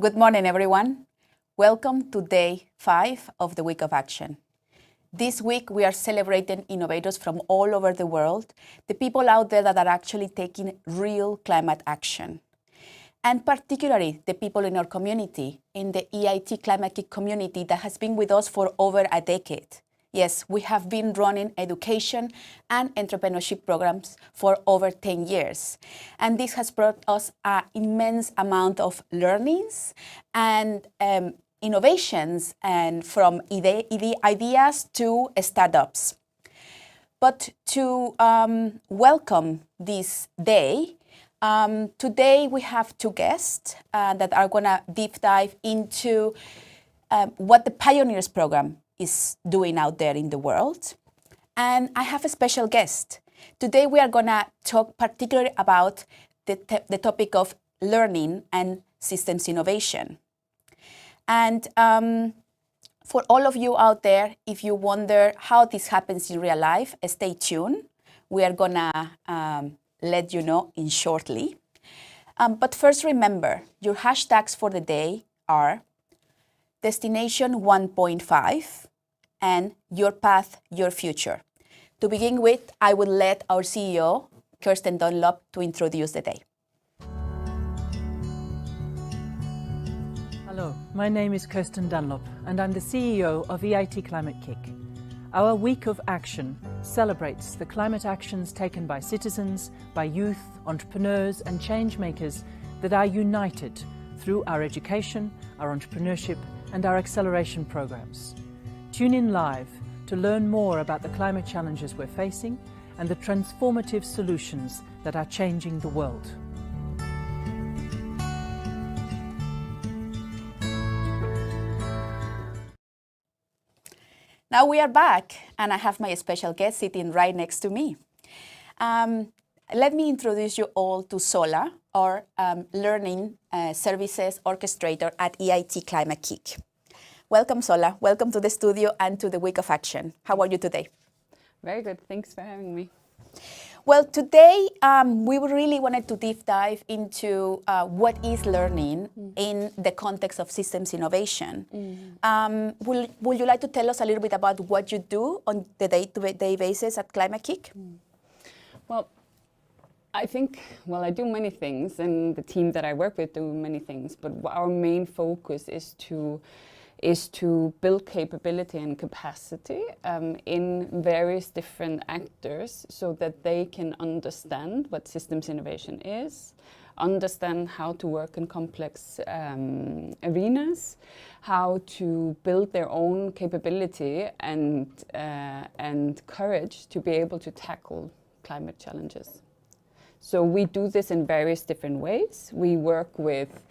Good morning, everyone. Welcome to day 5 of the Week of Action. This week, we are celebrating innovators from all over the world, the people out there that are actually taking real climate action. And particularly the people in our community, in the EIT Climate-KIC community that has been with us for over a decade. Yes, we have been running education and entrepreneurship programs for over 10 years. And this has brought us an immense amount of learnings and innovations, and from ideas to startups. But to welcome this day, today we have two guests that are going to deep dive into what the Pioneers program is doing out there in the world. And I have a special guest. Today we are going to talk particularly about the topic of learning and systems innovation. And for all of you out there, if you wonder how this happens in real life, stay tuned. We are going to let you know in shortly. But first, remember, your hashtags for the day are Destination 1.5 and Your Path, Your Future. To begin with, I will let our CEO, Kirsten Dunlop, to introduce the day. Hello, my name is Kirsten Dunlop and I'm the CEO of EIT Climate-KIC. Our Week of Action celebrates the climate actions taken by citizens, by youth, entrepreneurs and change makers that are united through our education, our entrepreneurship and our acceleration programs. Tune in live to learn more about the climate challenges we're facing and the transformative solutions that are changing the world. Now we are back, and I have my special guest sitting right next to me. Let me introduce you all to Sola, our Learning Services Orchestrator at EIT Climate-KIC. Welcome, Sola. Welcome to the studio and to the Week of Action. How are you today? Very good. Thanks for having me. Well, today we really wanted to deep dive into what is learning in the context of systems innovation. Would you like to tell us a little bit about what you do on the day-to-day basis at Climate-KIC? Well, I do many things, and the team that I work with do many things, but our main focus is to build capability and capacity in various different actors so that they can understand what systems innovation is, understand how to work in complex arenas, how to build their own capability and courage to be able to tackle climate challenges. So we do this in various different ways. We work with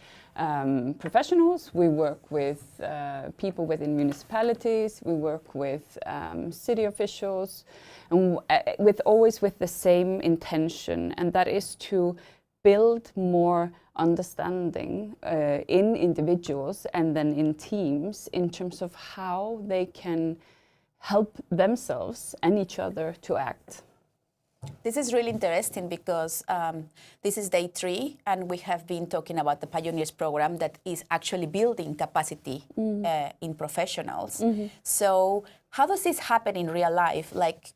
professionals, we work with people within municipalities, we work with city officials, and always with the same intention, and that is to build more understanding in individuals and then in teams in terms of how they can help themselves and each other to act. This is really interesting because this is day 3 and we have been talking about the Pioneers program that is actually building capacity in professionals. So how does this happen in real life? Like,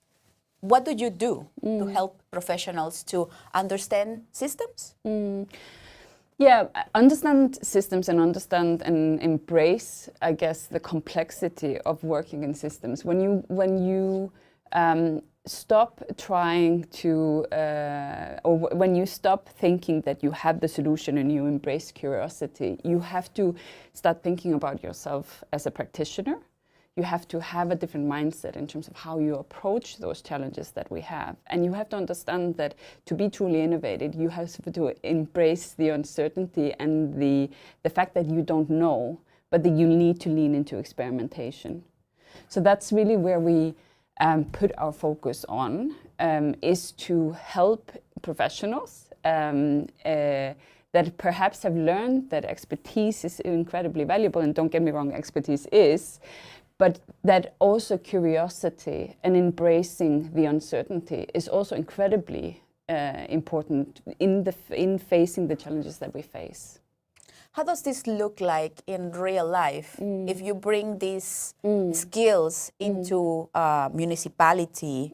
what do you do to help professionals to understand systems? Yeah, understand systems and understand and embrace, I guess, the complexity of working in systems. When you stop trying to, or when you stop thinking that you have the solution and you embrace curiosity, you have to start thinking about yourself as a practitioner. You have to have a different mindset in terms of how you approach those challenges that we have. And you have to understand that to be truly innovative, you have to embrace the uncertainty and the fact that you don't know, but that you need to lean into experimentation. So that's really where we put our focus on, is to help professionals that perhaps have learned that expertise is incredibly valuable, and don't get me wrong, expertise is, but that also curiosity and embracing the uncertainty is also incredibly important in facing the challenges that we face. how does this look like in real life? If you bring these skills into municipality,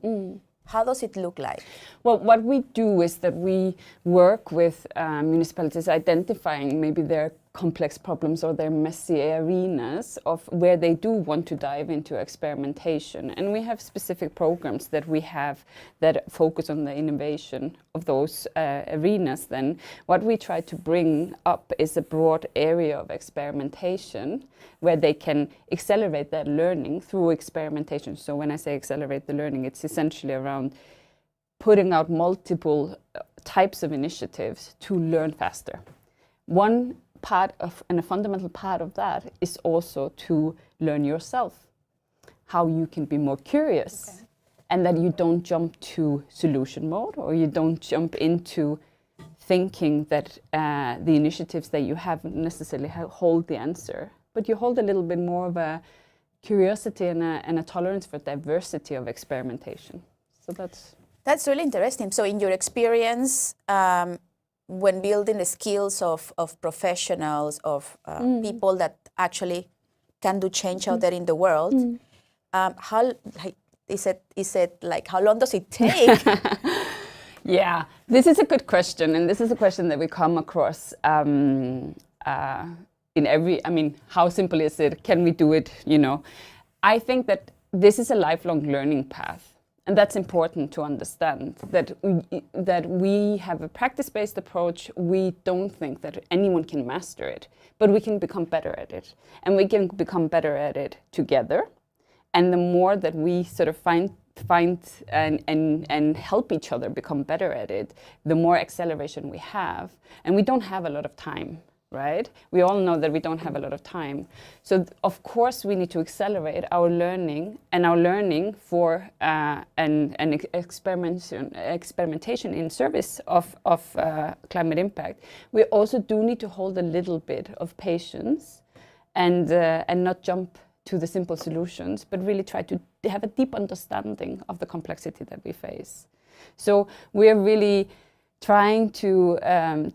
how does it look like? Well, what we do is that we work with municipalities identifying maybe their complex problems or their messy arenas of where they do want to dive into experimentation. And we have specific programs that we have that focus on the innovation of those arenas. Then what we try to bring up is a broad area of experimentation where they can accelerate their learning through experimentation. So when I say accelerate the learning, it's essentially around putting out multiple types of initiatives to learn faster. One part of, and a fundamental part of that is also to learn yourself, how you can be more curious, and that you don't jump to solution mode, or you don't jump into thinking that the initiatives that you haven't necessarily hold the answer, but you hold a little bit more of a curiosity and a tolerance for diversity of experimentation. So that's really interesting. So in your experience, when building the skills of professionals, of people that actually can do change out there in the world, how is it like, how long does it take? Yeah, this is a good question, and this is a question that we come across in every, I mean, how simple is it? Can we do it? You know, I think that this is a lifelong learning path. And that's important to understand, that we have a practice-based approach. We don't think that anyone can master it, but we can become better at it. And we can become better at it together. And the more that we sort of find and help each other become better at it, the more acceleration we have. And we don't have a lot of time. Right? We all know that we don't have a lot of time. So of course we need to accelerate our learning, and our learning for an experimentation in service of climate impact. We also do need to hold a little bit of patience and not jump to the simple solutions, but really try to have a deep understanding of the complexity that we face. So we are really trying to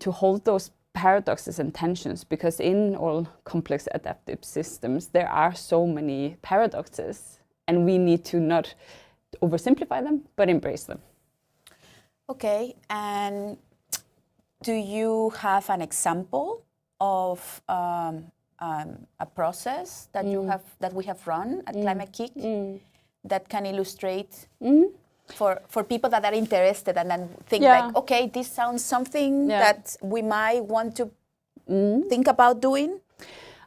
hold those paradoxes and tensions, because in all complex adaptive systems there are so many paradoxes, and we need to not oversimplify them but embrace them. Okay, and do you have an example of a process that you have, that we have run at Climate-KIC that can illustrate for people that are interested and then think like, okay, this sounds something that we might want to think about doing?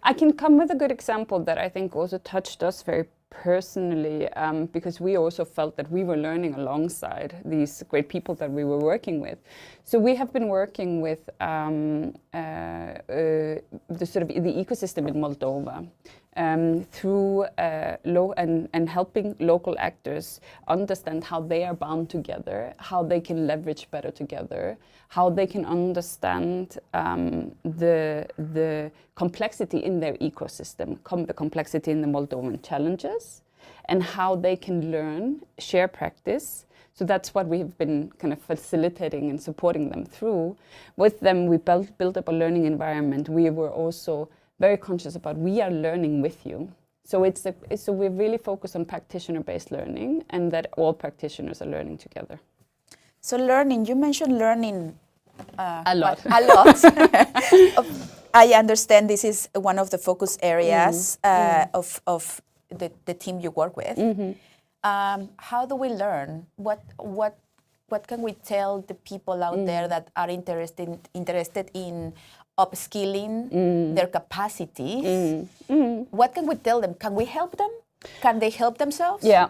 I can come with a good example that I think also touched us very personally, because we also felt that we were learning alongside these great people that we were working with. So we have been working with the sort of the ecosystem in Moldova through and helping local actors understand how they are bound together, how they can leverage better together, how they can understand the complexity in their ecosystem, the complexity in the Moldovan challenges, and how they can learn, share practice. So that's what we have been kind of facilitating and supporting them through. With them, we built up a learning environment. We were also very conscious about, we are learning with you. So so we're really focused on practitioner-based learning, and that all practitioners are learning together. So learning, you mentioned learning a lot. A lot. I understand this is one of the focus areas of the team you work with. How do we learn? What can we tell the people out there that are interested in upskilling their capacities? What can we tell them? Can we help them? Can they help themselves? Yeah,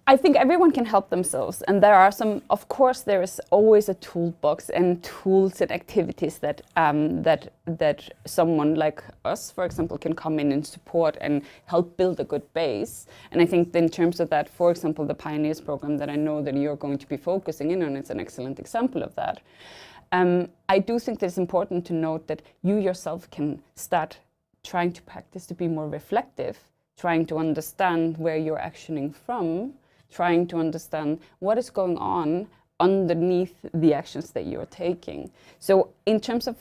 I think everyone can help themselves, and there are some. Of course, there is always a toolbox and tools and activities that that someone like us, for example, can come in and support and help build a good base. And I think in terms of that, for example, the Pioneers program that I know that you're going to be focusing in on, it's an excellent example of that. I do think that it's important to note that you yourself can start trying to practice to be more reflective, trying to understand where you're actioning from, trying to understand what is going on underneath the actions that you're taking. So in terms of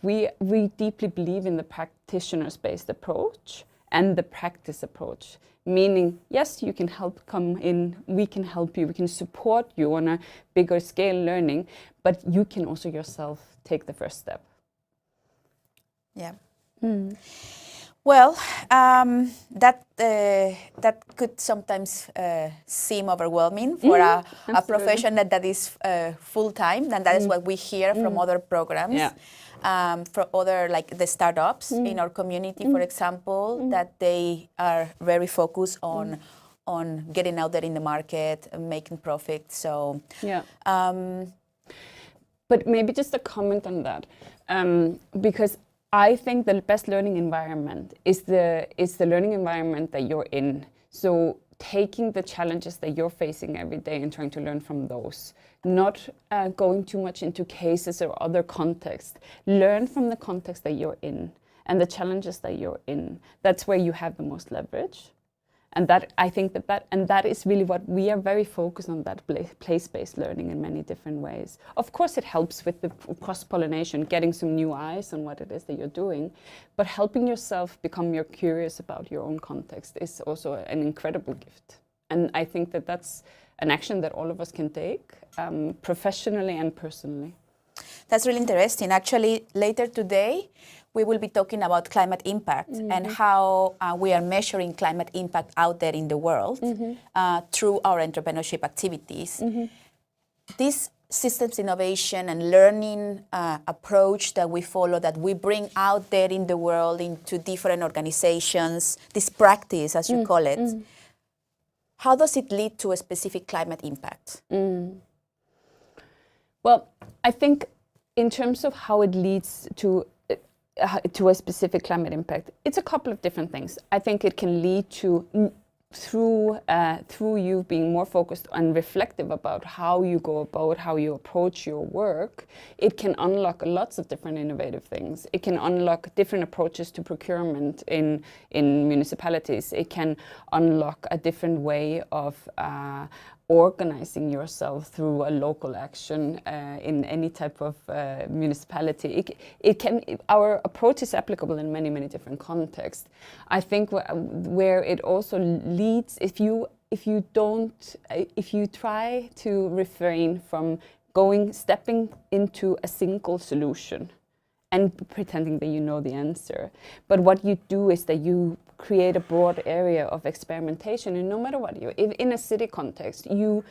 we deeply believe in the practitioners-based approach and the practice approach. Meaning, yes, you can come in, we can help you, we can support you on a bigger scale learning, but you can also yourself take the first step. Yeah. Well, that could sometimes seem overwhelming for a profession that is full-time, and that is what we hear from other programs. Yeah. From other, like the startups in our community, for example, that they are very focused on getting out there in the market and making profit. So, yeah. But maybe just a comment on that, because I think the best learning environment is the learning environment that you're in. So taking the challenges that you're facing every day and trying to learn from those. Not going too much into cases or other contexts. Learn from the context that you're in and the challenges that you're in. That's where you have the most leverage. And that I think that is really what we are very focused on, that place-based learning in many different ways. Of course, it helps with the cross-pollination, getting some new eyes on what it is that you're doing, but helping yourself become more curious about your own context is also an incredible gift. And I think that that's an action that all of us can take, professionally and personally. That's really interesting. Actually, later today, we will be talking about climate impact and how we are measuring climate impact out there in the world through our entrepreneurship activities. This systems innovation and learning approach that we follow, that we bring out there in the world into different organizations, this practice, as you call it, how does it lead to a specific climate impact? Well, I think in terms of how it leads to a specific climate impact, it's a couple of different things. I think it can lead to, through you being more focused and reflective about how you go about, how you approach your work, it can unlock lots of different innovative things. It can unlock different approaches to procurement in municipalities. It can unlock a different way of organizing yourself through a local action in any type of municipality. Our approach is applicable in many, many different contexts. I think where it also leads, if you try to refrain from stepping into a single solution and pretending that you know the answer, but what you do is that you create a broad area of experimentation, and no matter what in a city context, you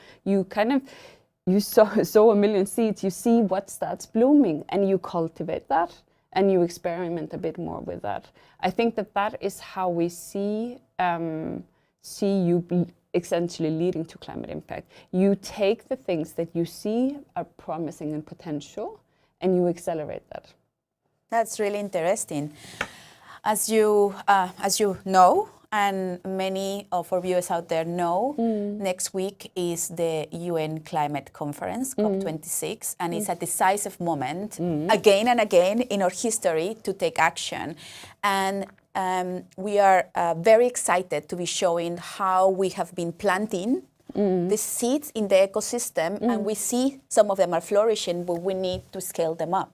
sow a million seeds, you see what starts blooming, and you cultivate that, and you experiment a bit more with that. I think that is how we see you essentially leading to climate impact. You take the things that you see are promising and potential, and you accelerate that. That's really interesting. As you know, and many of our viewers out there know, next week is the UN Climate Conference, COP26, and it's a decisive moment, again and again in our history, to take action. And we are very excited to be showing how we have been planting the seeds in the ecosystem, and we see some of them are flourishing, but we need to scale them up.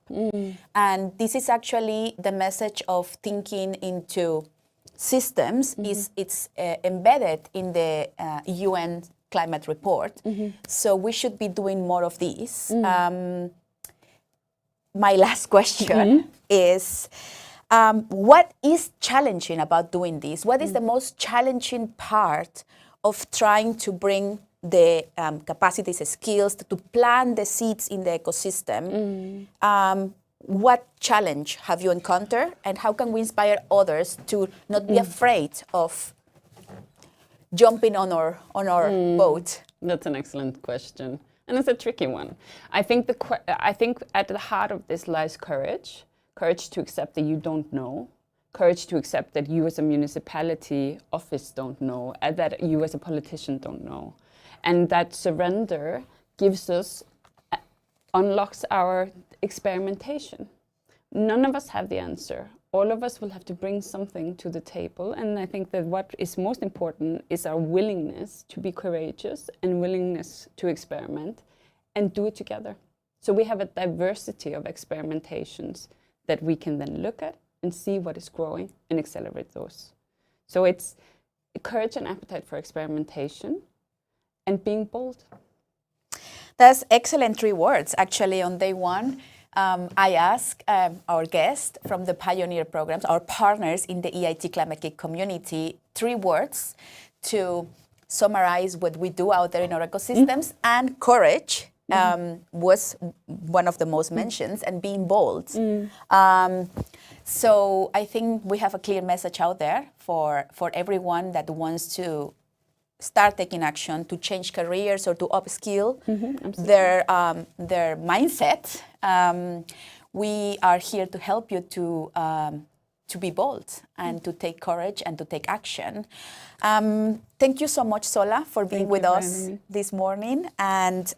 And this is actually the message of thinking into systems. It's embedded in the UN climate report. So we should be doing more of these. My last question is, what is challenging about doing this? What is the most challenging part of trying to bring the capacities, skills, to plant the seeds in the ecosystem? What challenge have you encountered, and how can we inspire others to not be afraid of jumping on our boat? That's an excellent question, and it's a tricky one. I think at the heart of this lies courage to accept that you don't know. Courage to accept that you as a municipality office don't know, and that you as a politician don't know. And that surrender unlocks our experimentation. None of us have the answer. All of us will have to bring something to the table. And I think that what is most important is our willingness to be courageous and willingness to experiment and do it together. So we have a diversity of experimentations that we can then look at and see what is growing and accelerate those. So it's courage and appetite for experimentation and being bold. That's excellent 3 words. Actually, on day 1, I asked our guests from the pioneer programs, our partners in the EIT Climate-KIC community, 3 words to summarize what we do out there in our ecosystems, and courage was one of the most mentioned, and being bold. So I think we have a clear message out there for everyone that wants to start taking action to change careers or to upskill their mindset. We are here to help you to be bold and to take courage and to take action. Thank you so much, Sola, for being with us this morning. And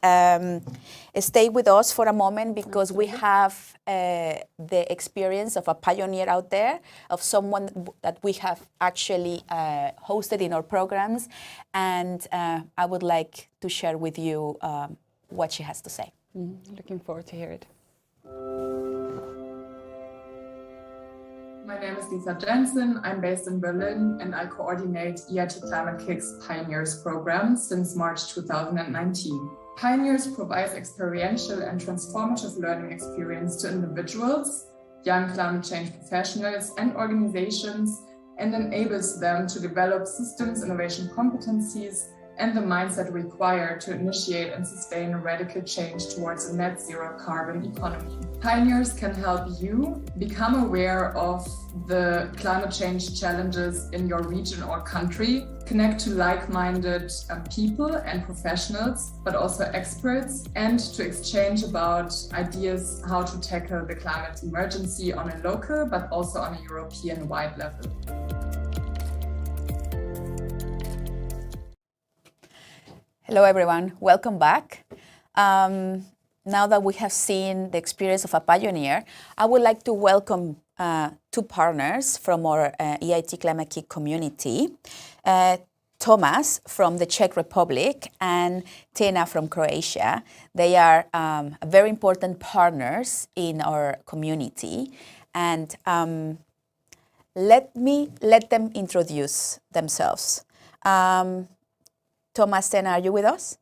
stay with us for a moment, because we have the experience of a pioneer out there, of someone that we have actually hosted in our programs. And I would like to share with you what she has to say. Looking forward to hear it. My name is Lisa Jensen. I'm based in Berlin, and I coordinate EIT Climate-KIC's Pioneers program since March 2019. Pioneers provides experiential and transformative learning experience to individuals, young climate change professionals, and organizations, and enables them to develop systems innovation competencies and the mindset required to initiate and sustain radical change towards a net zero carbon economy. Pioneers can help you become aware of the climate change challenges in your region or country, connect to like-minded people and professionals, but also experts, and to exchange about ideas how to tackle the climate emergency on a local, but also on a European-wide level. Hello, everyone. Welcome back. Now that we have seen the experience of a pioneer, I would like to welcome 2 partners from our EIT Climate-KIC community, Tomáš from the Czech Republic and Tena from Croatia. They are very important partners in our community. And let them introduce themselves. Tomáš, Tena, are you with us?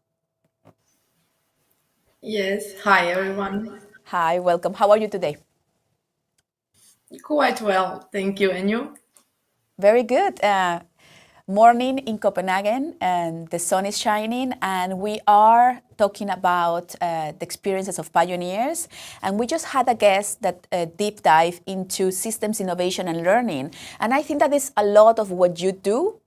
Yes. Hi, everyone. Hi, welcome. How are you today? Quite well, thank you. And you? Very good. Morning in Copenhagen, and the sun is shining, and we are talking about the experiences of pioneers. And we just had a guest that deep dive into systems innovation and learning. And I think that is a lot of what you do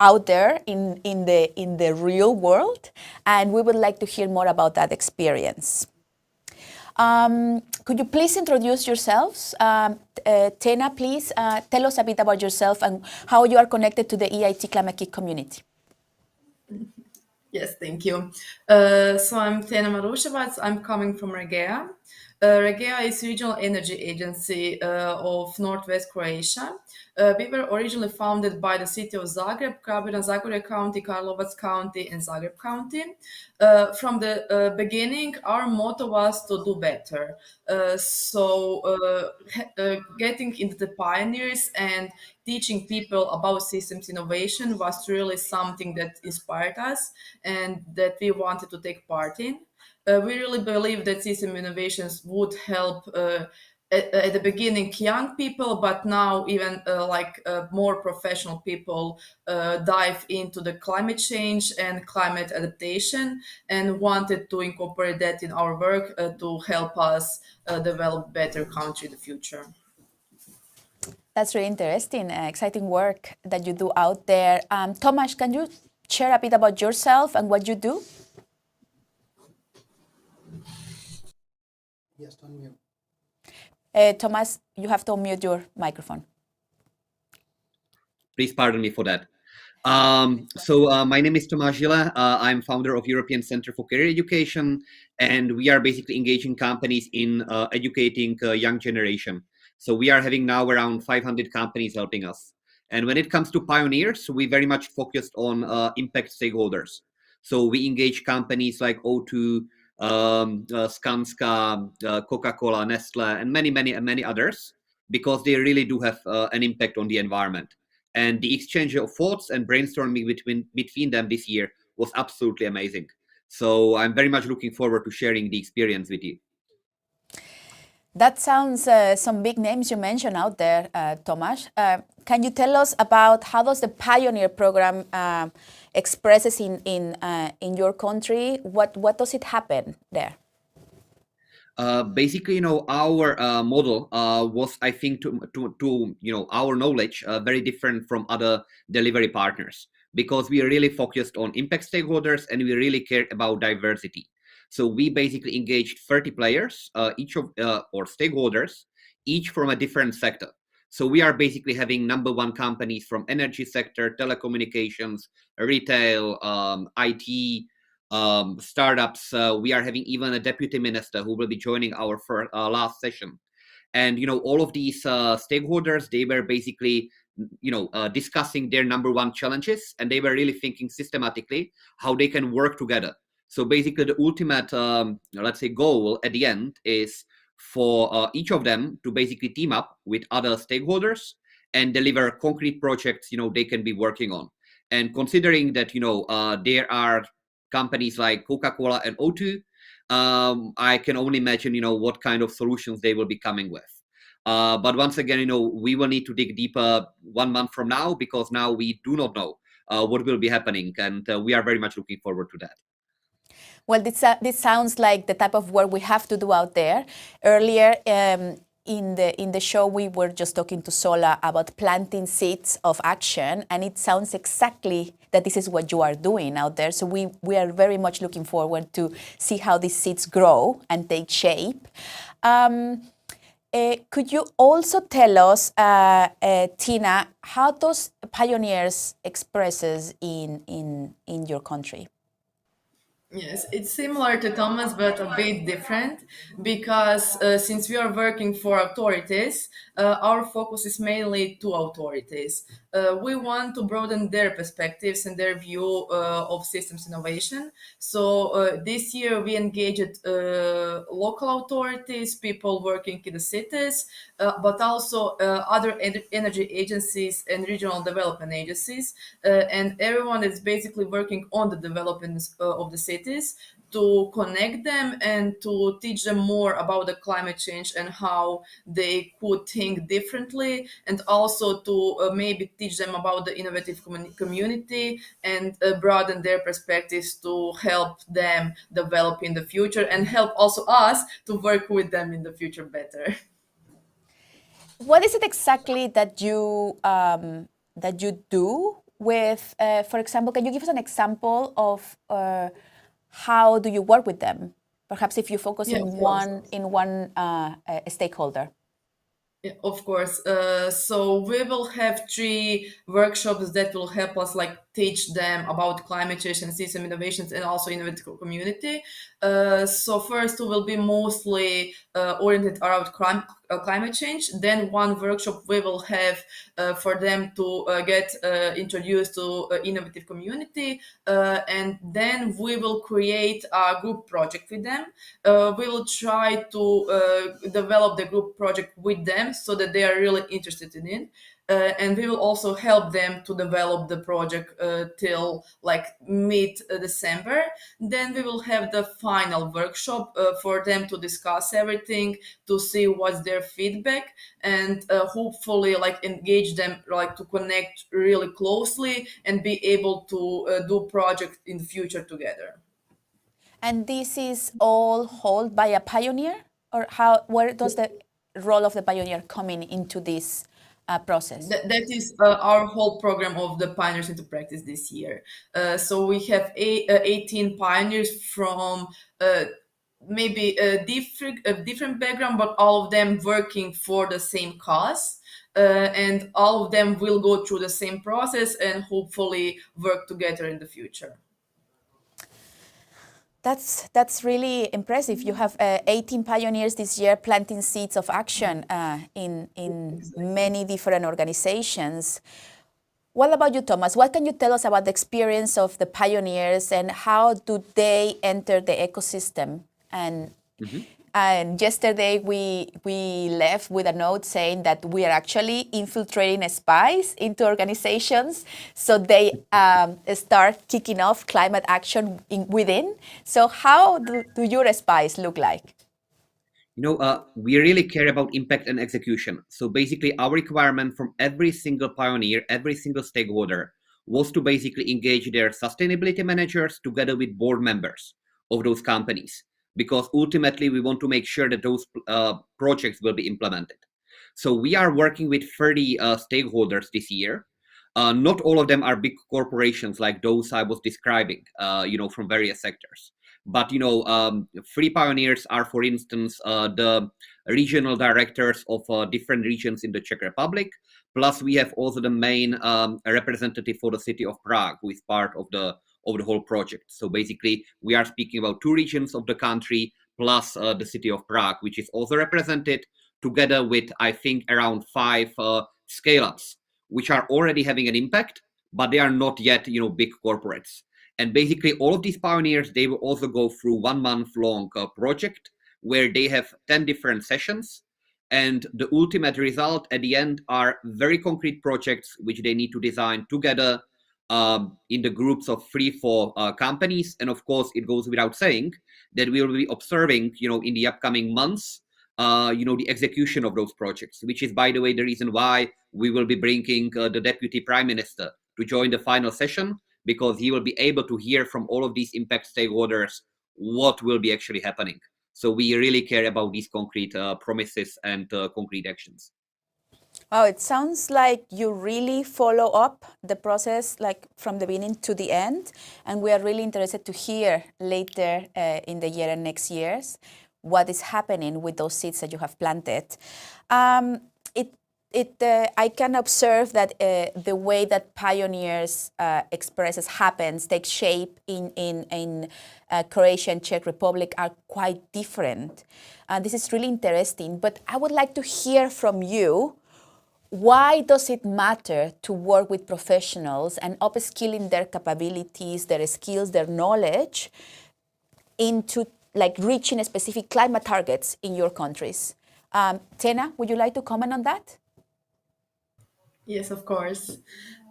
out there in the real world, and we would like to hear more about that experience. Could you please introduce yourselves? Tena, please tell us a bit about yourself and how you are connected to the EIT Climate-KIC community. Yes, thank you. So I'm Tena Maruševac. I'm coming from REGEA. REGEA is regional energy agency of Northwest Croatia. We were originally founded by the city of Zagreb, Krapina-Zagorje County, Karlovac County, and Zagreb County. From the beginning, our motto was to do better. Getting into the pioneers and teaching people about systems innovation was really something that inspired us and that we wanted to take part in. We really believe that system innovations would help at the beginning young people, but now even more professional people dive into the climate change and climate adaptation, and wanted to incorporate that in our work to help us develop better country in the future. That's really interesting, exciting work that you do out there. Tomáš, can you share a bit about yourself and what you do? Yes, unmute. Tomáš, you have to unmute your microphone. Please pardon me for that. My name is Tomáš Hülle. I'm founder of European Center for Career Education, and we are basically engaging companies in educating young generation. So we are having now around 500 companies helping us. And when it comes to pioneers, we very much focused on impact stakeholders. So we engage companies like O2, Skanska, Coca-Cola, Nestle, and many others, because they really do have an impact on the environment. And the exchange of thoughts and brainstorming between them this year was absolutely amazing. So I'm very much looking forward to sharing the experience with you. That sounds some big names you mentioned out there, Tomáš. Can you tell us about how does the Pioneer program expresses in your country? What does it happen there? Basically, our model was, I think, to our knowledge, very different from other delivery partners, because we are really focused on impact stakeholders and we really cared about diversity. So we basically engaged 30 players, each of or stakeholders, each from a different sector. So we are basically having #1 companies from energy sector, telecommunications, retail, IT, startups. We are having even a deputy minister who will be joining our last session. And all of these stakeholders, they were basically discussing their #1 challenges, and they were really thinking systematically how they can work together. So basically the ultimate let's say goal at the end is for each of them to basically team up with other stakeholders and deliver concrete projects they can be working on. And considering that there are companies like Coca-Cola and O2, I can only imagine what kind of solutions they will be coming with. But once again, we will need to dig deeper 1 month from now, because now we do not know what will be happening, and we are very much looking forward to that. Well, this sounds like the type of work we have to do out there. Earlier in the show, we were just talking to Sola about planting seeds of action, and it sounds exactly that this is what you are doing out there. So we are very much looking forward to see how these seeds grow and take shape. Could you also tell us, Tena, how those pioneers expresses in your country? Yes, it's similar to Thomas, but a bit different, because since we are working for authorities, our focus is mainly to authorities. We want to broaden their perspectives and their view of systems innovation. So this year we engaged local authorities, people working in the cities, but also other energy agencies and regional development agencies, and everyone is basically working on the development of the cities, to connect them and to teach them more about the climate change and how they could think differently, and also to maybe teach them about the innovative community and broaden their perspectives to help them develop in the future and help also us to work with them in the future better. What is it exactly that you do with, for example, can you give us an example of how do you work with them? Perhaps if you focus in one stakeholder. Yeah, of course. So we will have 3 workshops that will help us teach them about climate change and system innovations and also innovative community. So first we will be mostly oriented around climate change. Then one workshop we will have for them to get introduced to innovative community. And then we will create a group project with them. We will try to develop the group project with them so that they are really interested in it. And we will also help them to develop the project till mid-December. Then we will have the final workshop for them to discuss everything, to see what's their feedback, and hopefully engage them to connect really closely and be able to do projects in the future together. And this is all held by a pioneer, or where does the role of the pioneer come into this process? That is our whole program of the Pioneers into Practice this year. So we have 18 pioneers from maybe a different background, but all of them working for the same cause. And all of them will go through the same process and hopefully work together in the future. That's really impressive. You have 18 pioneers this year planting seeds of action in many different organizations. What about you, Thomas? What can you tell us about the experience of the pioneers and how do they enter the ecosystem? And yesterday we left with a note saying that we are actually infiltrating spies into organizations, so they start kicking off climate action within. So how do your spies look like? We really care about impact and execution. So basically our requirement from every single pioneer, every single stakeholder was to basically engage their sustainability managers together with board members of those companies, because ultimately we want to make sure that those projects will be implemented. So we are working with 30 stakeholders this year. Not all of them are big corporations like those I was describing, from various sectors. But, 3 pioneers are, for instance, the regional directors of different regions in the Czech Republic. Plus, we have also the main representative for the city of Prague, who is part of the whole project. So basically, we are speaking about 2 regions of the country, plus the city of Prague, which is also represented together with, I think, around 5 scale-ups, which are already having an impact, but they are not yet, big corporates. And basically all of these pioneers, they will also go through 1 month long project where they have 10 different sessions. And the ultimate result at the end are very concrete projects, which they need to design together in the groups of 3-4 companies. And of course, it goes without saying that we will be observing, in the upcoming months, the execution of those projects, which is, by the way, the reason why we will be bringing the Deputy Prime Minister to join the final session, because he will be able to hear from all of these impact stakeholders what will be actually happening. So we really care about these concrete promises and concrete actions. Oh, it sounds like you really follow up the process, like from the beginning to the end. And we are really interested to hear later in the year and next years what is happening with those seeds that you have planted. I can observe that the way that pioneers expresses takes shape in Croatia and Czech Republic are quite different. This is really interesting, but I would like to hear from you, why does it matter to work with professionals and upskilling their capabilities, their skills, their knowledge into reaching specific climate targets in your countries? Tena, would you like to comment on that? Yes, of course.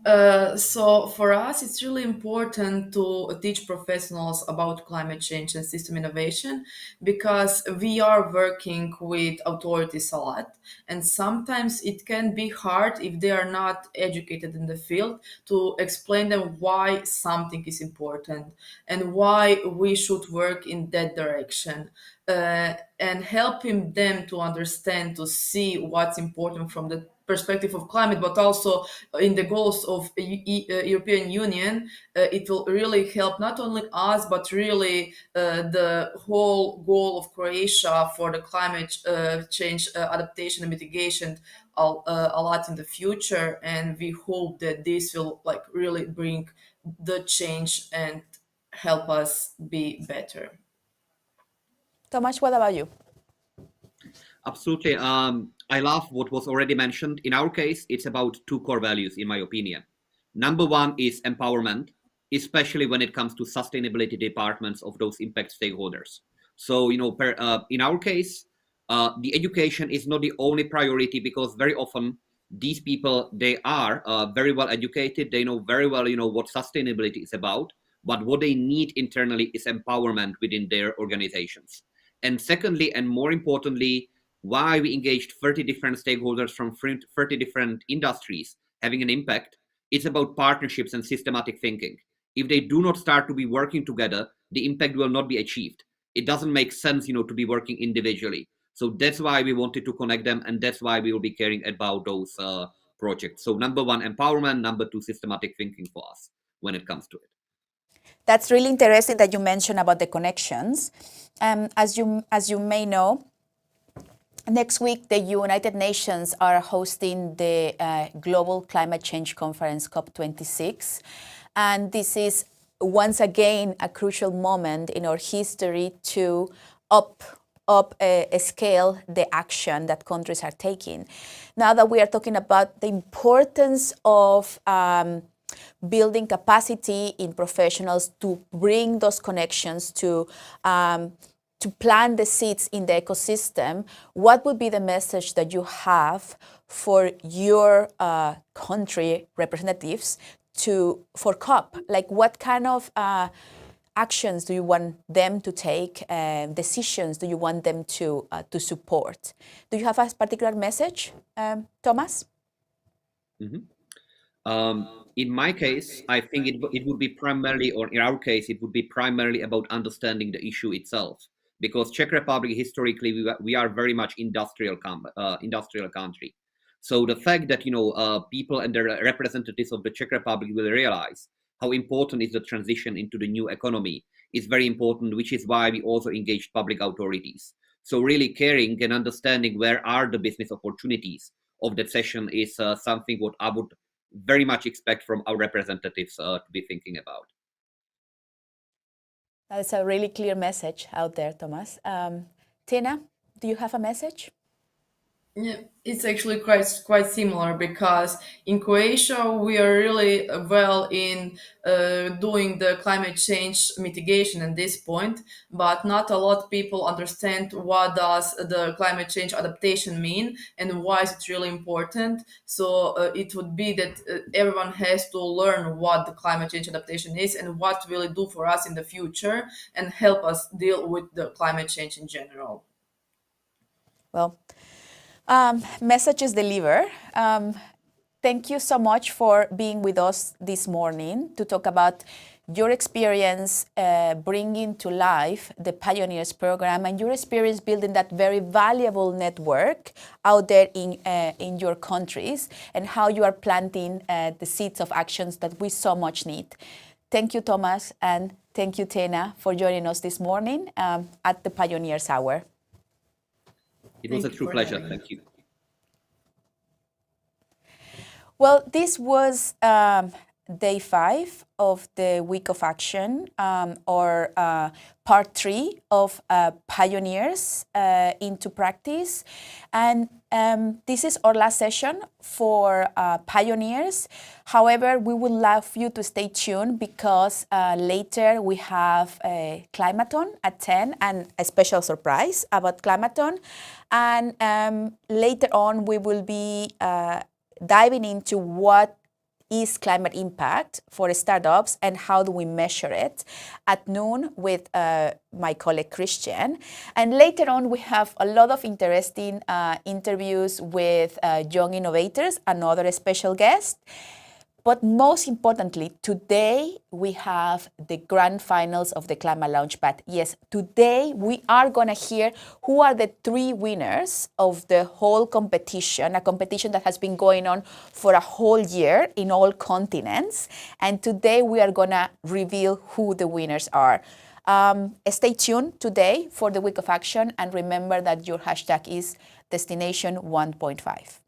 So for us, it's really important to teach professionals about climate change and system innovation, because we are working with authorities a lot. And sometimes it can be hard, if they are not educated in the field, to explain them why something is important and why we should work in that direction. And helping them to understand, to see what's important from the perspective of climate, but also in the goals of European Union. It will really help not only us, but really the whole goal of Croatia for the climate change adaptation and mitigation a lot in the future. And we hope that this will really bring the change and help us be better. Tomáš, what about you? Absolutely. I love what was already mentioned. In our case, it's about 2 core values, in my opinion. Number 1 is empowerment, especially when it comes to sustainability departments of those impact stakeholders. So, in our case, the education is not the only priority, because very often these people, they are very well educated. They know very well, what sustainability is about. But what they need internally is empowerment within their organizations. And secondly, and more importantly, why we engaged 30 different stakeholders from 30 different industries having an impact, it's about partnerships and systematic thinking. If they do not start to be working together, the impact will not be achieved. It doesn't make sense, to be working individually. So that's why we wanted to connect them, and that's why we will be caring about those projects. So number 1, empowerment. Number 2, systematic thinking for us when it comes to it. That's really interesting that you mentioned about the connections. As you may know, next week, the United Nations are hosting the Global Climate Change Conference, COP26. And this is, once again, a crucial moment in our history to up scale the action that countries are taking. Now that we are talking about the importance of building capacity in professionals to bring those connections to plant the seeds in the ecosystem, what would be the message that you have for your country representatives for COP? Like, what kind of actions do you want them to take? Decisions do you want them to support? Do you have a particular message, Thomas? Mm-hmm. In my case, I think it would be primarily, or in our case, it would be primarily about understanding the issue itself. Because Czech Republic, historically, we are very much industrial country. So the fact that, people and the representatives of the Czech Republic will realize how important is the transition into the new economy is very important, which is why we also engaged public authorities. So really caring and understanding where are the business opportunities of that session is something what I would very much expect from our representatives to be thinking about. That's a really clear message out there, Thomas. Tena, do you have a message? Yeah, it's actually quite similar, because in Croatia we are really well in doing the climate change mitigation at this point, but not a lot of people understand what does the climate change adaptation mean and why is it really important. So it would be that everyone has to learn what the climate change adaptation is and what will it do for us in the future and help us deal with the climate change in general. Well, messages delivered. Thank you so much for being with us this morning to talk about your experience bringing to life the Pioneers program and your experience building that very valuable network out there in your countries, and how you are planting the seeds of actions that we so much need. Thank you, Thomas, and thank you, Tena, for joining us this morning at the Pioneers Hour. It was a true pleasure. Thank you. Well, this was day 5 of the Week of Action, or part 3 of Pioneers into Practice. And this is our last session for Pioneers. However, we would love you to stay tuned, because later we have a Climathon at 10 and a special surprise about Climathon. And later on, we will be diving into what is climate impact for startups and how do we measure it at noon with my colleague Christian. And later on, we have a lot of interesting interviews with young innovators and other special guests. But most importantly, today we have the grand finals of the Climate Launchpad. Yes, today we are going to hear who are the 3 winners of the whole competition, a competition that has been going on for a whole year in all continents. And today we are going to reveal who the winners are. Stay tuned today for the Week of Action, and remember that your hashtag is Destination 1.5.